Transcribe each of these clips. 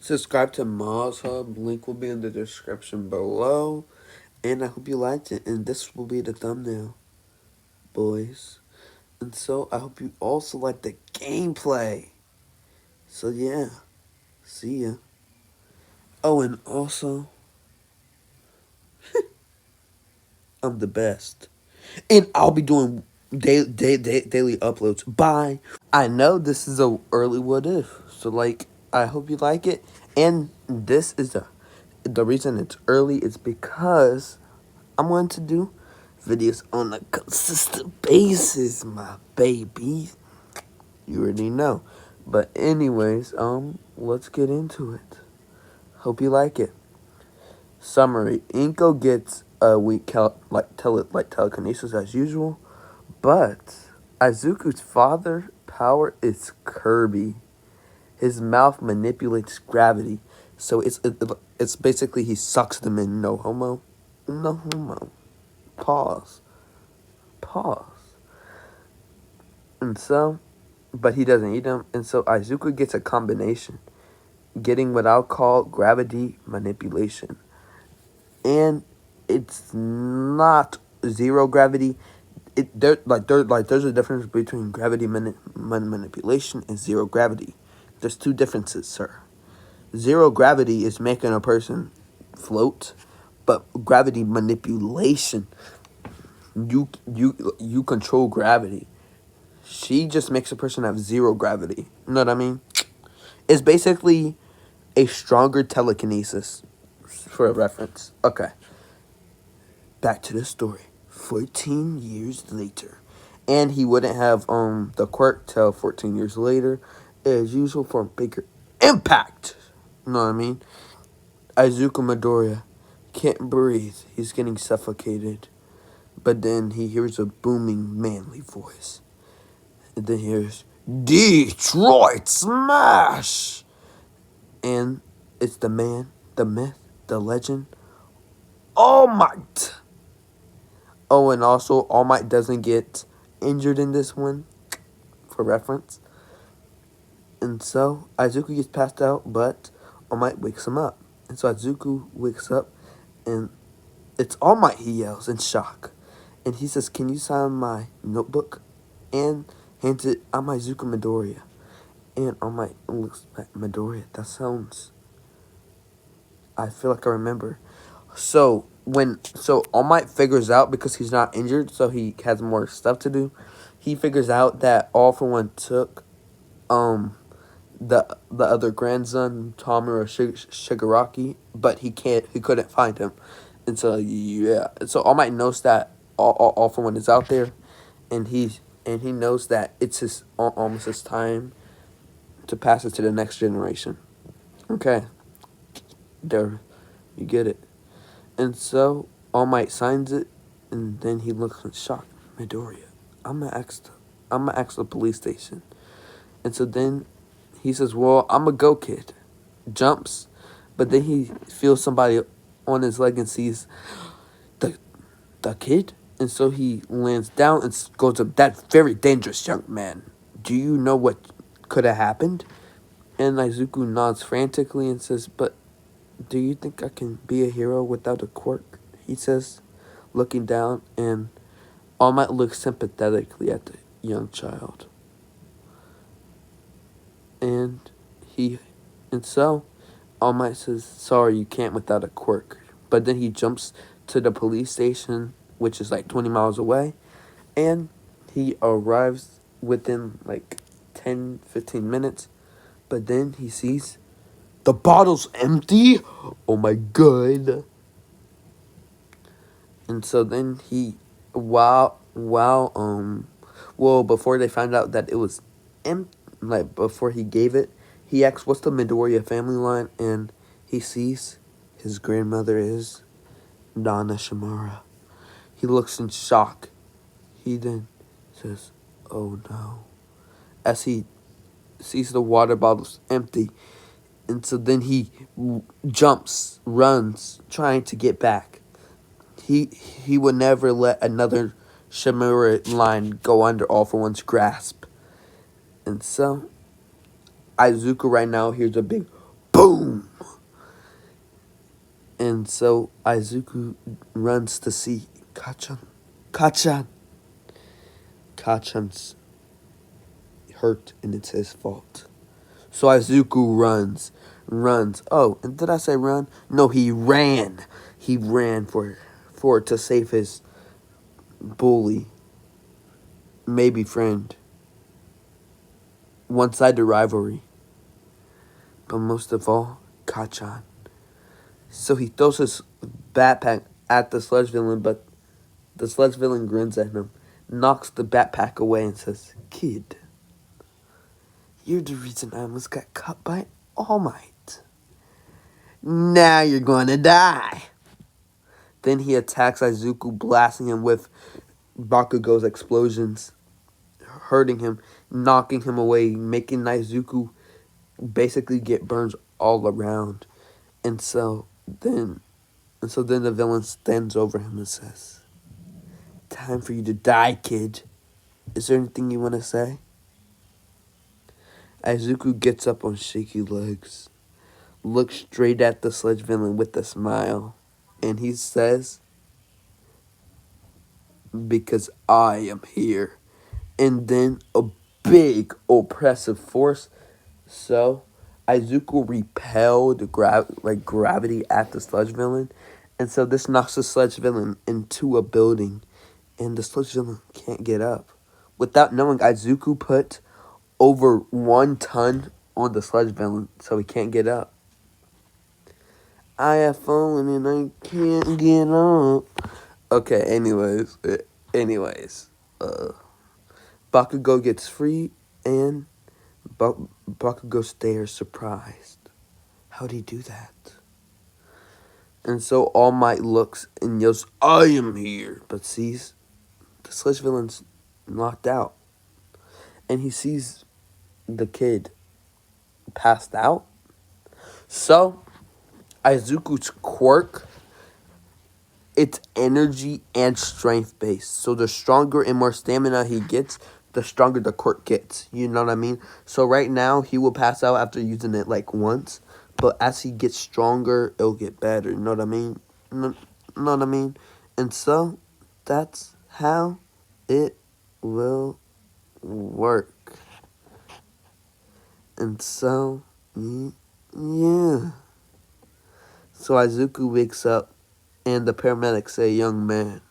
Subscribe to Mars Hub. Link will be in the description below. And I hope you liked it. And this will be the thumbnail, boys. And so I hope you also like the gameplay. So yeah, see ya. Oh, and also, I'm the best. And I'll be doing daily uploads. Bye. I know this is a early what if. So like, I hope you like it. And this is the reason it's early is because I'm going to do videos on a consistent basis, my baby. You already know. But anyways, let's get into it. Hope you like it. Summary: Inko gets a weak telekinesis as usual, but Izuku's father power is Kirby. His mouth manipulates gravity, so it's basically he sucks them in. No homo, no homo. Pause. And so, but he doesn't eat them, and so Izuku gets a combination, getting what I'll call gravity manipulation. And it's not zero gravity. There's a difference between gravity manipulation and zero gravity. There's two differences, sir. Zero gravity is making a person float, but gravity manipulation, you control gravity. She just makes a person have zero gravity. You know what I mean? It's basically a stronger telekinesis, for a reference. Okay. Back to the story. 14 years later. And he wouldn't have the quirk till 14 years later, as usual, for a bigger impact. You know what I mean? Izuku Midoriya can't breathe. He's getting suffocated. But then he hears a booming, manly voice. And then he hears, Detroit Smash! And it's the man, the myth, the legend, All Might. Oh, and also, All Might doesn't get injured in this one, for reference. And so, Izuku gets passed out, but All Might wakes him up. And so, Izuku wakes up, and it's All Might, he yells in shock. And he says, can you sign my notebook? And hands it, I'm Izuku Midoriya. And All Might looks at Midoriya. That sounds, I feel like I remember. So All Might figures out, because he's not injured, so he has more stuff to do. He figures out that All For One took the other grandson, Tamura Shigaraki, but he couldn't find him. And so yeah. So All Might knows that All For One is out there, and he knows that it's almost his time to pass it to the next generation. Okay. There, you get it. And so, All Might signs it, and then he looks in shock. Midoriya, I'm gonna ask the police station. And so then he says, well, I'm a go kid. Jumps, but then he feels somebody on his leg and sees the kid. And so he lands down and goes up, that very dangerous young man. Do you know what could have happened? And Izuku nods frantically and says, but do you think I can be a hero without a quirk? He says, looking down, and All Might looks sympathetically at the young child. And so All Might says, sorry, you can't without a quirk. But then he jumps to the police station, which is like 20 miles away, and he arrives within like 10-15 minutes. But then he sees the bottle's empty. Oh my god. And so then he, before they found out that it was empty, like before he gave it, he asks, what's the Midoriya family line? And he sees his grandmother is Nana Shimura. He looks in shock. He then says, oh no, as he sees the water bottles empty. And so then he jumps, runs, trying to get back. He would never let another Shimura line go under All For One's grasp. And so Izuku right now hears a big boom. boom. And so Izuku runs to see Kachan. Kachan. Kachan's hurt and it's his fault. So Izuku runs. Oh, and did I say run? No, he ran. He ran for to save his bully, maybe friend. One-sided rivalry. But most of all, Kachan. So he throws his backpack at the sludge villain, but the sludge villain grins at him, knocks the backpack away, and says, "Kid, you're the reason I almost got caught by All Might. Now you're gonna die." Then he attacks Izuku, blasting him with Bakugo's explosions, hurting him, knocking him away, making Izuku basically get burns all around. And so then the villain stands over him and says, "Time for you to die, kid. Is there anything you want to say?" Izuku gets up on shaky legs, looks straight at the sludge villain with a smile, and he says, "Because I am here." And then a big oppressive force. So Izuku repelled gravity at the sludge villain. And so this knocks the sludge villain into a building. And the sludge villain can't get up. Without knowing, Izuku put over 1 ton on the sludge villain, so he can't get up. "I have fallen and I can't get up." Okay, anyways, Bakugo gets free, and Bakugo stares surprised. How'd he do that? And so All Might looks and yells, "I am here," but sees the sludge villain's knocked out. And he sees the kid passed out. So Izuku's quirk, it's energy and strength based. So the stronger and more stamina he gets, the stronger the quirk gets. You know what I mean? So right now, he will pass out after using it like once. But as he gets stronger, it'll get better. You know what I mean? Know what I mean? And so, that's how it will work. And so, yeah. So Izuku wakes up, and the paramedics say, "Young man,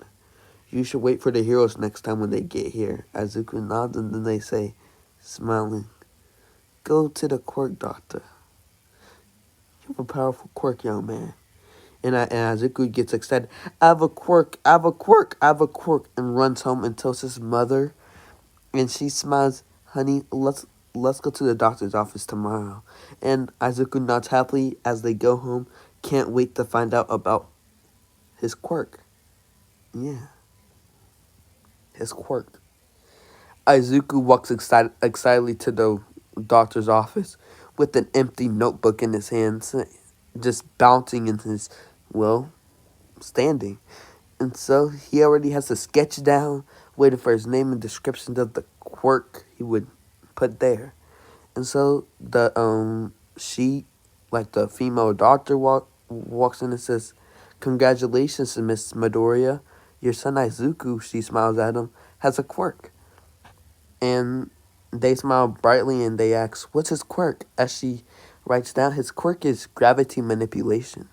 you should wait for the heroes next time when they get here." Izuku nods, and then they say, smiling, "Go to the quirk doctor. You have a powerful quirk, young man." And Izuku gets excited. "I have a quirk, I have a quirk, I have a quirk," and runs home and tells his mother. And she smiles, "Honey, let's go to the doctor's office tomorrow." And Izuku nods happily as they go home. Can't wait to find out about his quirk. Yeah, his quirk. Izuku walks excitedly to the doctor's office with an empty notebook in his hands, just bouncing in his, standing. And so he already has the sketch down, waiting for his name and description of the quirk he would put there. And so the female doctor walks in and says, "Congratulations, Miss Midoriya. Your son Izuku," she smiles at him, "has a quirk." And they smile brightly and they ask, "What's his quirk?" As she writes down, his quirk is gravity manipulation.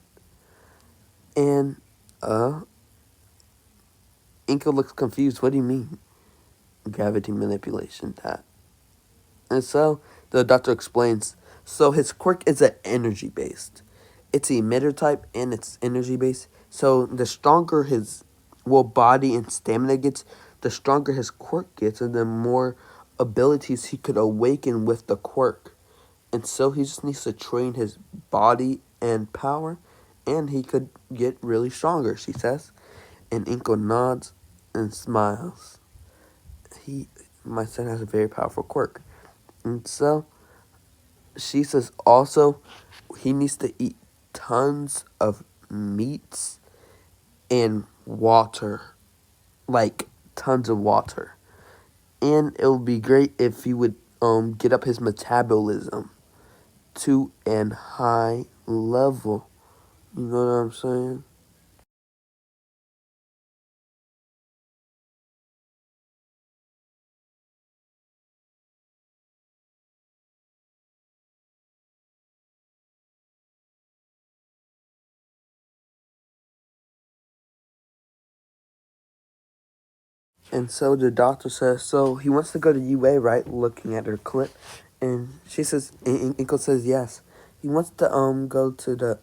And Inko looks confused. "What do you mean, gravity manipulation, Dad?" And so the doctor explains, so his quirk is an energy based. It's an emitter type and it's energy based. So the stronger his body and stamina gets, the stronger his quirk gets, and the more abilities he could awaken with the quirk. And so he just needs to train his body and power, and he could get really stronger, she says. And Inko nods and smiles. My son has a very powerful quirk. And so she says also he needs to eat tons of meats and water, like tons of water. And it would be great if he would get up his metabolism. to an high level. You know what I'm saying? And so the doctor says, so he wants to go to UA, right? Looking at her clip. And she says, Inko says yes. He wants to go to the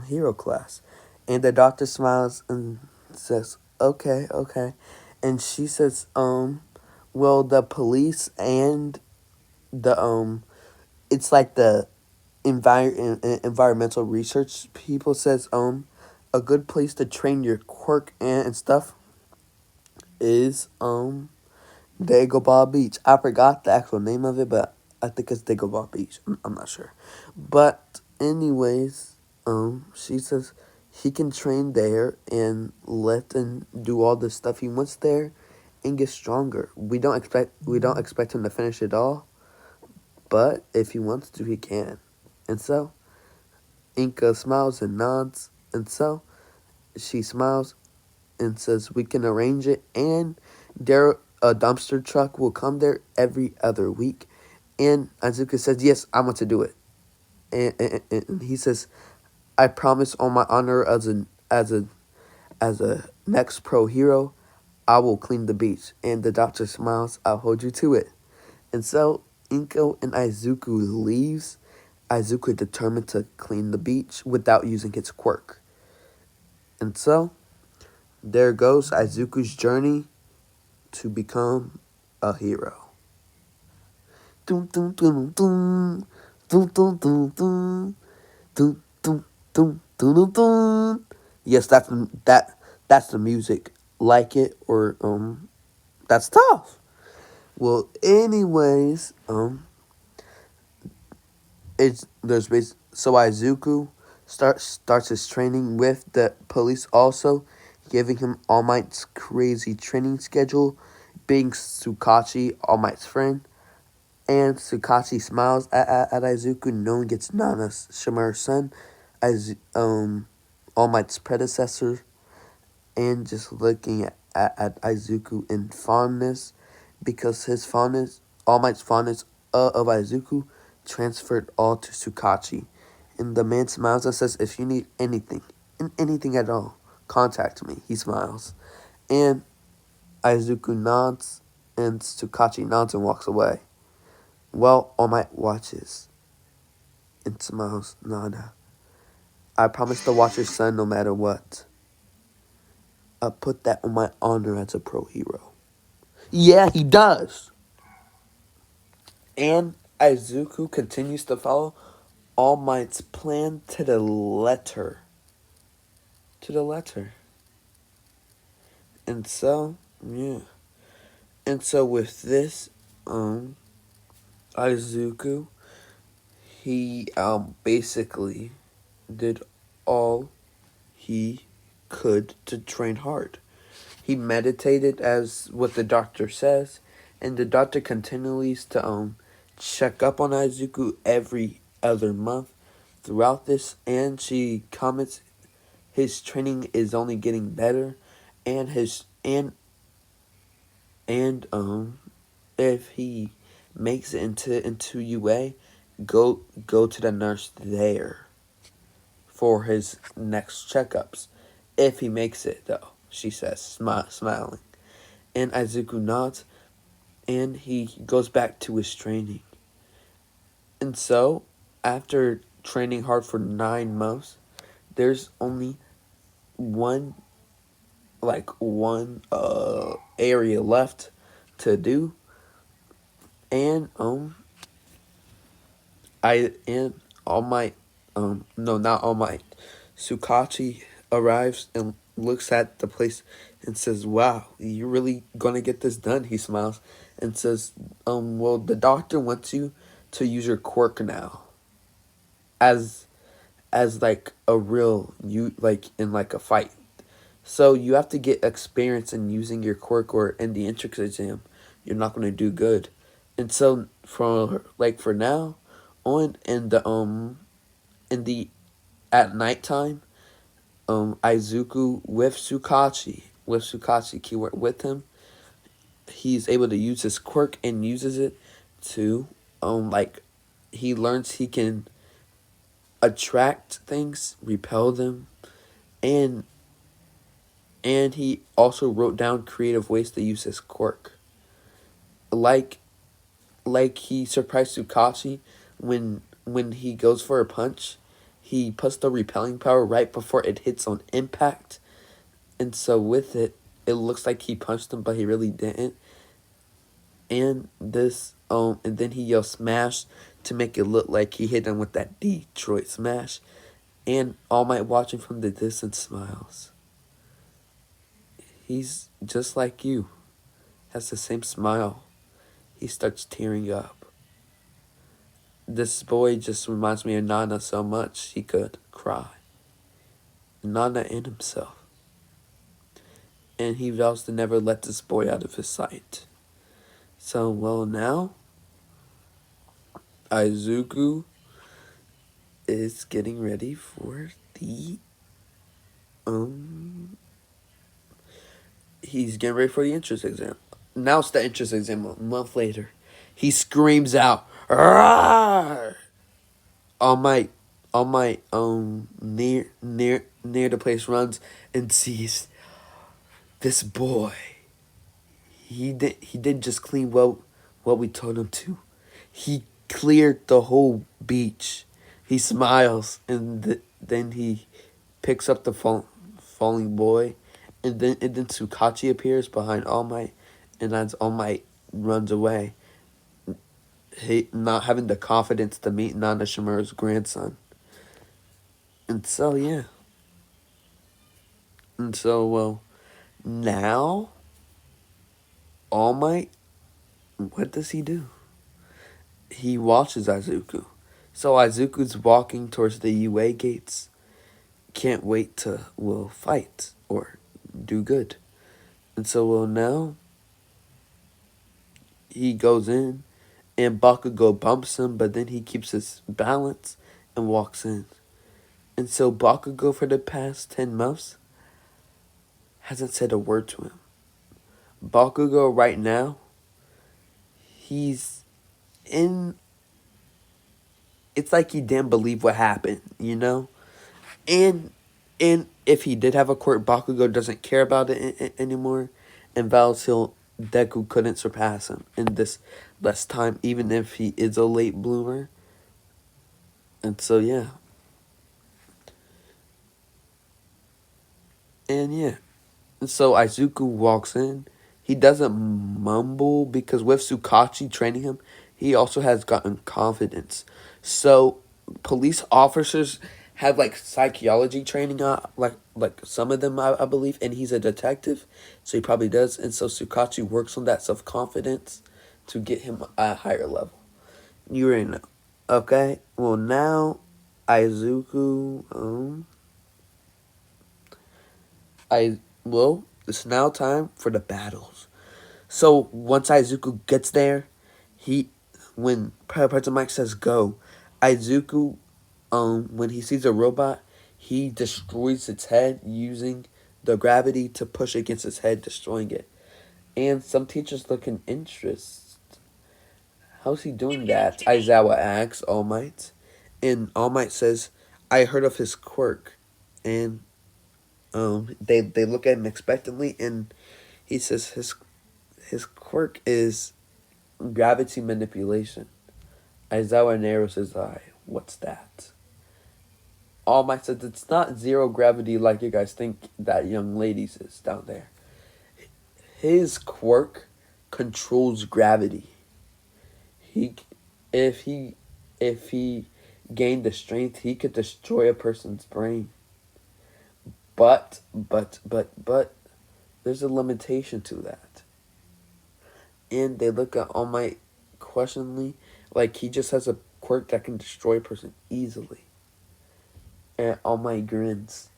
hero class. And the doctor smiles and says, okay, okay. And she says, well, the police and the it's like the environmental research people says, a good place to train your quirk and stuff is Dagobah Beach. I forgot the actual name of it, but I think it's Dagobah Beach. I'm not sure. But anyways, she says he can train there and let and do all the stuff he wants there and get stronger. We don't expect him to finish it all, but if he wants to, he can. And so Inka smiles and nods, and so she smiles and says we can arrange it, and there a dumpster truck will come there every other week. And Izuku says, yes, I want to do it. And he says, I promise on my honor as a next pro hero, I will clean the beach. And the doctor smiles, I'll hold you to it. And so Inko and Izuku leaves. Izuku determined to clean the beach without using his quirk. And so there goes Izuku's journey to become a hero. Dun, dun, dun, dun, dun, dun, dun, dun, dun, dun, dun, dun, dun. Yes, that's the music. Like it or that's tough. Well, anyways, it's there's so Izuku starts his training with the police also, giving him All Might's crazy training schedule, being Tsukachi, All Might's friend. And Tsukachi smiles at Izuku, knowing it's Nana, Shimura's son, as All Might's predecessor, and just looking at Izuku in fondness, because his fondness, All Might's fondness of Izuku, transferred all to Tsukachi. And the man smiles and says, if you need anything, anything at all, contact me. He smiles. And Izuku nods, and Tsukachi nods and walks away. Well, All Might watches and smiles. Nada. I promise to watch your son no matter what. I put that on my honor as a pro hero. Yeah, he does. And Izuku continues to follow All Might's plan to the letter. To the letter. And so, yeah. And so with this, Izuku, he basically did all he could to train hard. He meditated as what the doctor says, and the doctor continues to check up on Izuku every other month throughout this, and she comments his training is only getting better, and his and if he makes it into UA, go to the nurse there for his next checkups. If he makes it, though, she says, smiling. And Izuku nods, and he goes back to his training. And so, after training hard for 9 months, there's only one area left to do, and I and All Might, no, not All Might, Tsukachi arrives and looks at the place and says, "Wow, you're really gonna get this done." He smiles and says, well, the doctor wants you to use your quirk now, as like a real you like in like a fight. So you have to get experience in using your quirk, or in the entrance exam, you're not gonna do good. And so for now, On in the at nighttime, Izuku with Sukachi keyword with him, he's able to use his quirk and uses it to like he learns he can attract things, repel them, and he also wrote down creative ways to use his quirk. Like he surprised Sukachi when he goes for a punch, he puts the repelling power right before it hits on impact, and so with it, it looks like he punched him, but he really didn't. And then he yells smash to make it look like he hit him with that Detroit smash. And All Might watching from the distance smiles. He's just like you. Has the same smile. He starts tearing up. This boy just reminds me of Nana so much he could cry. Nana and himself. And he vows to never let this boy out of his sight. So, well, now Izuku is getting ready for the he's getting ready for the entrance exam. Now it's the entrance exam a month later. He screams out, "Rawr!" All Might near the place runs and sees this boy. He didn't just clean what we told him to. He cleared the whole beach. He smiles and then he picks up the falling boy, and then Tsukachi appears behind All Might, and as All Might runs away, he not having the confidence to meet Nana Shimura's grandson. And so yeah. And so well, now All Might, what does he do? He watches Izuku. So Izuku's walking towards the UA gates. Can't wait to fight or do good. And so now he goes in and Bakugo bumps him, but then he keeps his balance and walks in. And so Bakugo for the past 10 months hasn't said a word to him. Bakugo right now, he's in, it's like he didn't believe what happened, you know? And if he did have a quirk, Bakugo doesn't care about it anymore, and vows Deku couldn't surpass him in this less time, even if he is a late bloomer. And so yeah. And yeah. And so Izuku walks in. He doesn't mumble because with Tsukachi training him, he also has gotten confidence. So police officers have like psychology training, like some of them I believe, and he's a detective, so he probably does. And so Tsukachi works on that self-confidence to get him a higher level. You already know. Okay, well now Izuku it's now time for the battles. So once Izuku gets there, when President Mike says go, Izuku, when he sees a robot, he destroys its head using the gravity to push against its head, destroying it. And some teachers look in interest. How's he doing that? Aizawa asks All Might. And All Might says, I heard of his quirk. And they look at him expectantly, and he says his quirk is gravity manipulation. Aizawa narrows his eye. What's that? All Might says it's not zero gravity like you guys think that young lady's is down there. His quirk controls gravity. He if he gained the strength, he could destroy a person's brain. But there's a limitation to that. And they look at All Might questioningly, like he just has a quirk that can destroy a person easily. And All Might grins.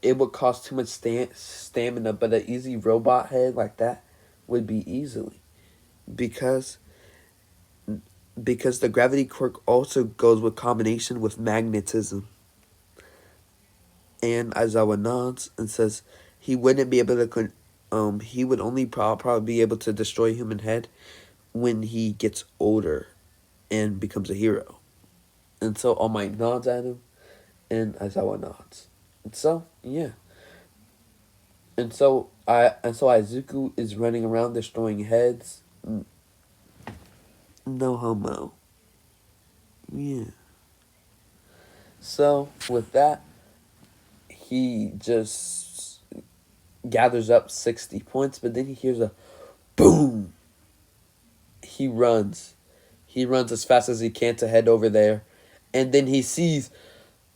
It would cost too much stamina, but an easy robot head like that would be easily. Because because the gravity quirk also goes with combination with magnetism. And Aizawa nods and says he wouldn't be able to. He would only probably be able to destroy human head when he gets older and becomes a hero. And so All Might nods at him, and Aizawa nods. And so yeah. And so Izuku is running around destroying heads. No homo. Yeah. So with that, he just gathers up 60 points, but then he hears a boom. He runs. He runs as fast as he can to head over there. And then he sees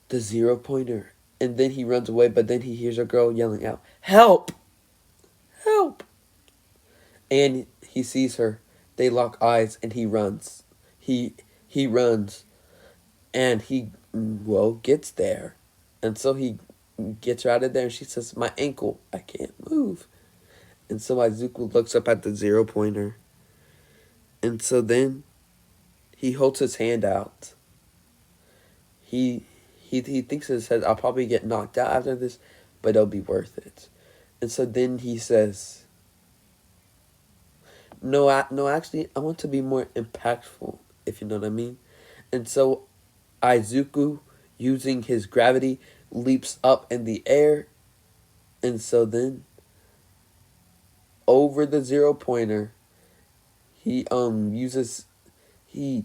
the 0-pointer. And then he runs away, but then he hears a girl yelling out, "Help! Help!" And he sees her. They lock eyes and he runs. He runs. And he, gets there. And so he gets her out of there and she says, "My ankle, I can't move." And so Izuku looks up at the 0-pointer. And so then he holds his hand out. He thinks in his head, "I'll probably get knocked out after this, but it'll be worth it." And so then he says, no, actually, I want to be more impactful, if you know what I mean. And so Izuku, using his gravity, leaps up in the air. And so then, over the 0-pointer, he he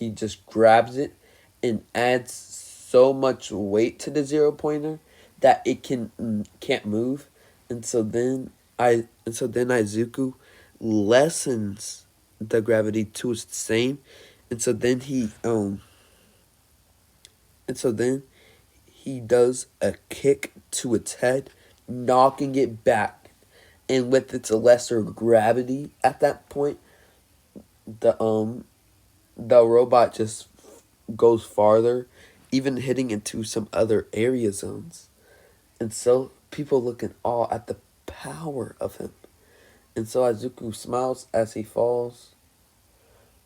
just grabs it and adds so much weight to the 0-pointer that it can't move. And so then Izuku lessens the gravity to its same. And so then he does a kick to its head, knocking it back. And with its lesser gravity at that point, the robot just goes farther, even hitting into some other area zones. And so people look in awe at the power of him. And so Izuku smiles as he falls.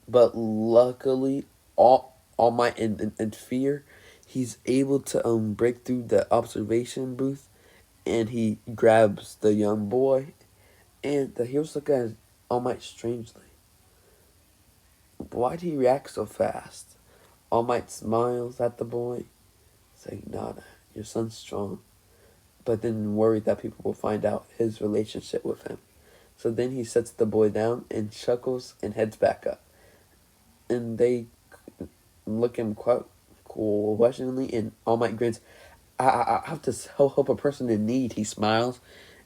But luckily, All Might and Fear, he's able to break through the observation booth. And he grabs the young boy. And the heroes look at All Might strangely. Why'd he react so fast? All Might smiles at the boy, saying, "Nada, your son's strong," but then worried that people will find out his relationship with him. So then he sets the boy down and chuckles and heads back up. And they look at him quite questioningly, and All Might grins. I have to help a person in need," he smiles.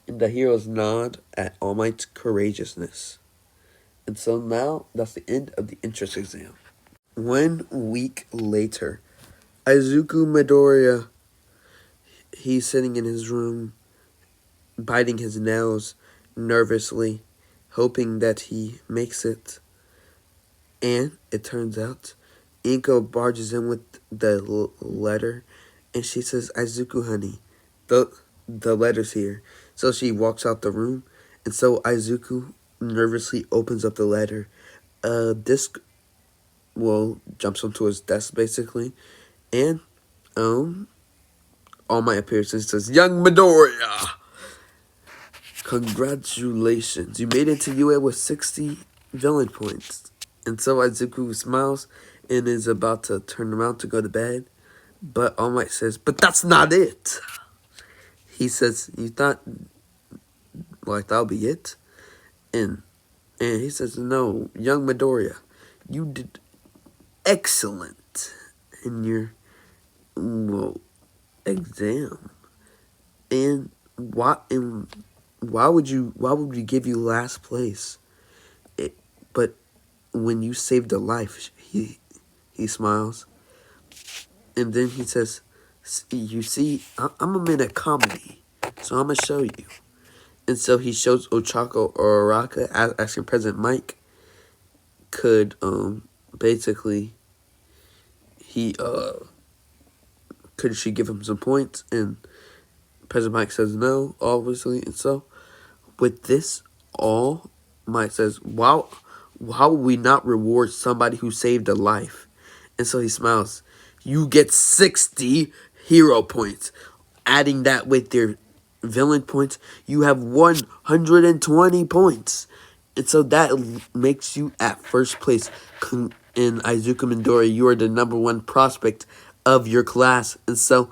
And the heroes nod at All Might's courageousness. And so now, that's the end of the entrance exam. 1 week later, Izuku Midoriya, he's sitting in his room, biting his nails nervously, hoping that he makes it. And it turns out, Inko barges in with the letter, and she says, "Izuku, honey, the letter's here." So she walks out the room, and so Izuku nervously opens up the letter. This jumps onto his desk basically, and All Might appears and says, "Young Midoriya, congratulations, you made it to UA with 60 villain points." And so Izuku smiles and is about to turn around to go to bed, but All Might says, "But that's not it." He says, "You thought like that'll be it?" And he says, "No, young Midoriya, you did excellent in your exam. And why would we give you last place? But when you saved a life," he smiles. And then he says, "You see, I'm a man at comedy, so I'm gonna show you." And so he shows Ochako or Araka asking President Mike could basically could she give him some points, and President Mike says no, obviously. And so with this, All Might says, "Wow, how will we not reward somebody who saved a life? And so he smiles. You get 60 hero points. Adding that with your villain points, you have 120 points. And so that makes you at first place. In Izuku Midoriya, you are the #1 prospect of your class. And so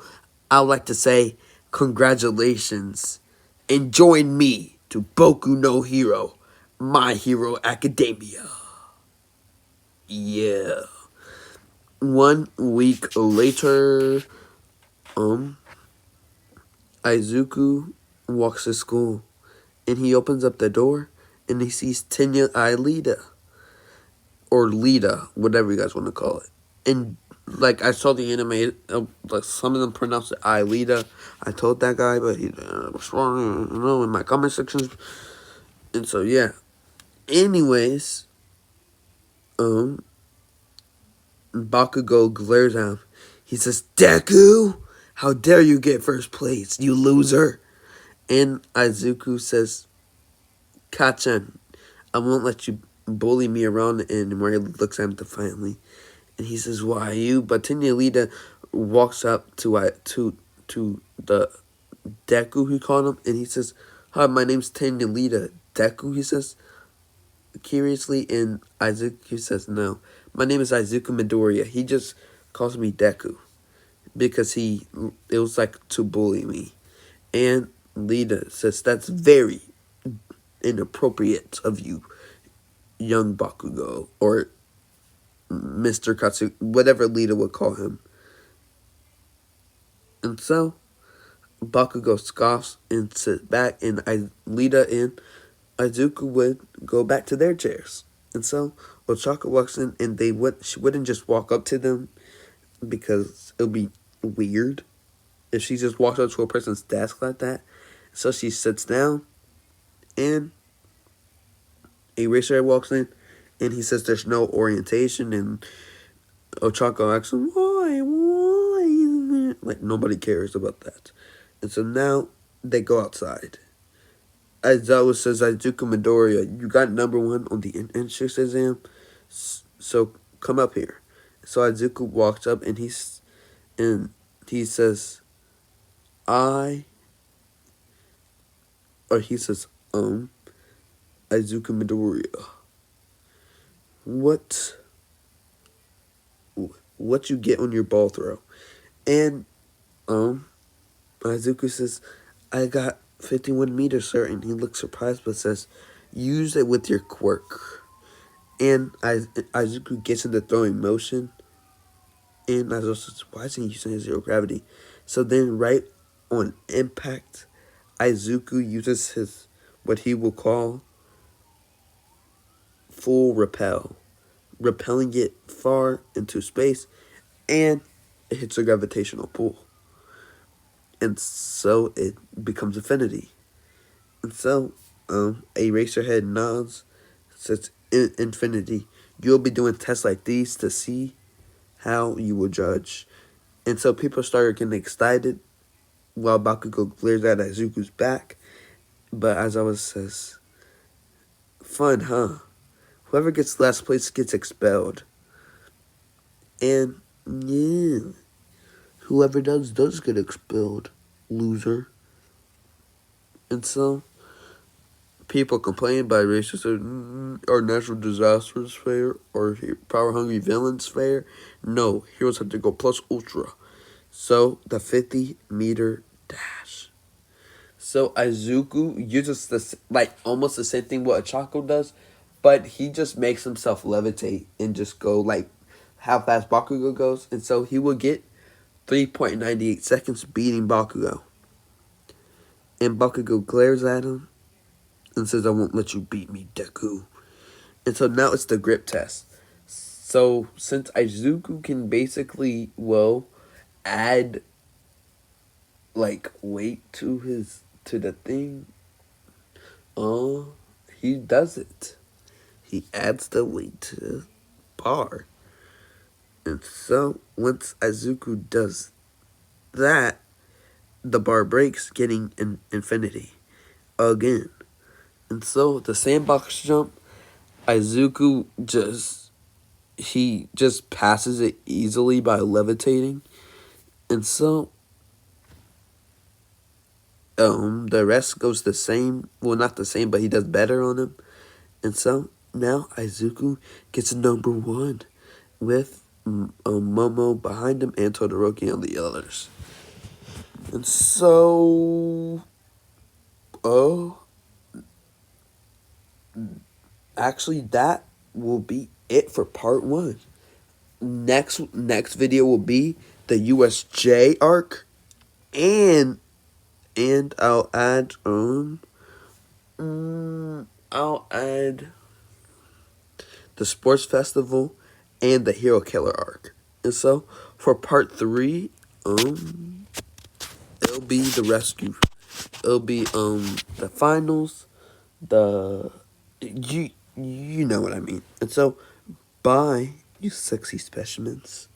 I would like to say congratulations. And join me to Boku no Hero, My Hero Academia. Yeah. 1 week later, Izuku walks to school, and he opens up the door, and he sees Tenya Aelita, or Lita, whatever you guys want to call it. And like I saw the anime, like some of them pronounce it Aelita. I told that guy, but he was wrong, in my comment sections. And so yeah. Anyways, Bakugo glares at him. He says, Deku, how dare you get first place, you loser. And Izuku says, Kachan, I won't let you bully me around anymore. He looks at him defiantly. And he says, why you? But Tenya Lita walks up to the Deku, he called him. And he says, hi, my name's Tenya Lita. Deku, he says, curiously. And Izuku says, no. My name is Izuku Midoriya. He just calls me Deku. Because it was like to bully me. And Lita says, that's very inappropriate of you, young Bakugo. Or Mr. Katsu, whatever Lita would call him. And so, Bakugo scoffs and sits back. And Lita and Izuku would go back to their chairs. And so, Ochako walks in, and she wouldn't just walk up to them, because it would be weird if she just walks up to a person's desk like that. So she sits down, and a Eraser walks in, and he says there's no orientation, and Ochako asks him, why? Like, nobody cares about that. And so now they go outside. Aizawa says, Izuku Midoriya, you got #1 on the entrance exam, so come up here. So Izuku walks up, and he says, Izuku Midoriya, what you get on your ball throw? And Izuku says, I got 51 meters, sir. And he looks surprised, but says, use it with your quirk. And Izuku gets into throwing motion. And Izuku says, why isn't he using his zero gravity? So then right on impact, Izuku uses his, what he will call, full repel. Repelling it far into space. And it hits a gravitational pull. And so it becomes affinity. And so, Eraserhead nods, says, Infinity, you'll be doing tests like these to see how you will judge. And so people started getting excited while Bakugo glares at Izuku's back. But Aizawa says, fun, huh? Whoever gets last place gets expelled. And, yeah, whoever does get expelled, loser. And so, people complain by racists or natural disasters fair or power-hungry villains fair. No, heroes have to go plus ultra. So, the 50-meter dash. So, Izuku uses this, like, almost the same thing what Ochako does, but he just makes himself levitate and just go, like, how fast Bakugo goes. And so, he will get 3.98 seconds beating Bakugo. And Bakugo glares at him and says, I won't let you beat me, Deku. And so now it's the grip test. So since Izuku can basically, add, like, weight to the thing, he does it. He adds the weight to the bar. And so once Izuku does that, the bar breaks, getting infinity again. And so the sandbox jump, Izuku he just passes it easily by levitating. And so the rest goes the same. Well, not the same, but he does better on him. And so now Izuku gets number 1 with Momo behind him and Todoroki on the others. And so, actually that will be it for part 1. Next video will be the USJ arc, and I'll add the sports festival and the hero killer arc. And so for part 3, it'll be the rescue. It'll be the finals, the you know what I mean. And so bye, you sexy specimens.